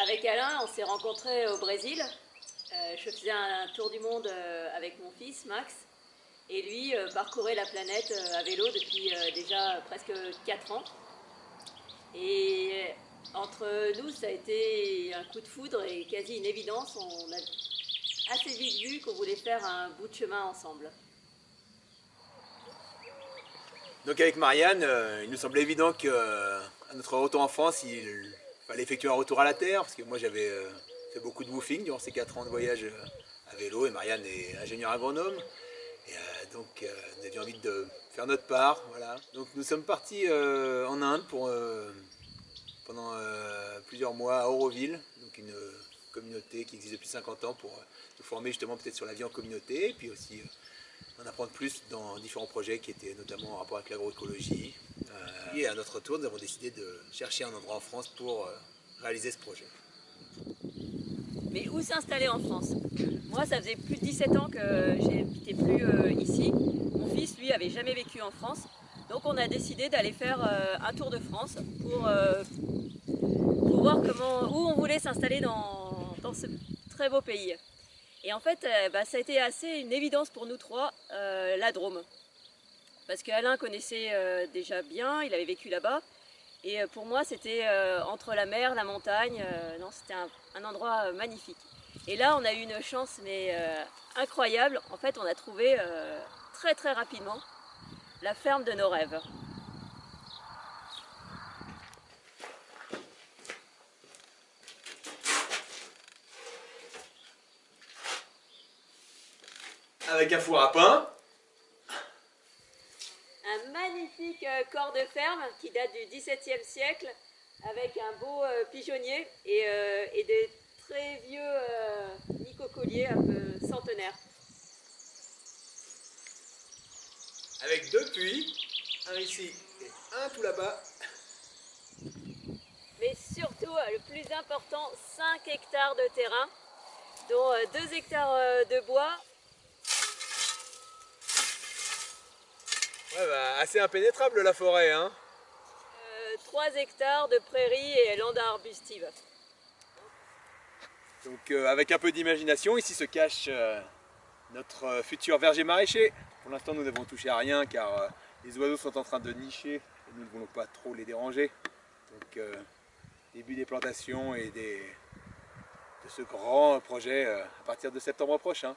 Avec Alain, on s'est rencontrés au Brésil. Je faisais un tour du monde avec mon fils Max et lui parcourait la planète à vélo depuis déjà presque 4 ans. Et entre nous, ça a été un coup de foudre et quasi une évidence. On a assez vite vu qu'on voulait faire un bout de chemin ensemble. Donc avec Marianne, il nous semblait évident qu'à notre retour en France, il fallait effectuer un retour à la Terre, parce que moi j'avais fait beaucoup de woofing durant ces 4 ans de voyage à vélo, et Marianne est ingénieure agronome. Et nous avions envie de faire notre part, voilà. Donc nous sommes partis en Inde pendant plusieurs mois à Auroville, donc une communauté qui existe depuis 50 ans pour nous former justement peut-être sur la vie en communauté, et puis aussi en apprendre plus dans différents projets qui étaient notamment en rapport avec l'agroécologie. Et à notre tour, nous avons décidé de chercher un endroit en France pour réaliser ce projet. Mais où s'installer en France? Moi, ça faisait plus de 17 ans que j'habitais plus ici. Mon fils, lui, avait jamais vécu en France. Donc on a décidé d'aller faire un tour de France pour voir où on voulait s'installer dans ce très beau pays. Et en fait, ça a été assez une évidence pour nous trois, la Drôme. Parce qu'Alain connaissait déjà bien, il avait vécu là-bas. Et pour moi, c'était entre la mer, la montagne, non, c'était un endroit magnifique. Et là, on a eu une chance mais incroyable. En fait, on a trouvé très très rapidement la ferme de nos rêves. Avec un four à pain. Un magnifique corps de ferme qui date du XVIIe siècle avec un beau pigeonnier et des très vieux nids-cocolliers un peu centenaires. Avec 2 puits, un ici et un tout là-bas. Mais surtout, le plus important, 5 hectares de terrain, dont 2 hectares de bois. Ouais, assez impénétrable la forêt, hein. 3 hectares de prairies et landes arbustives. Donc avec un peu d'imagination, ici se cache notre futur verger maraîcher. Pour l'instant, nous n'avons touché à rien car les oiseaux sont en train de nicher et nous ne voulons pas trop les déranger. Donc début des plantations et de ce grand projet à partir de septembre prochain.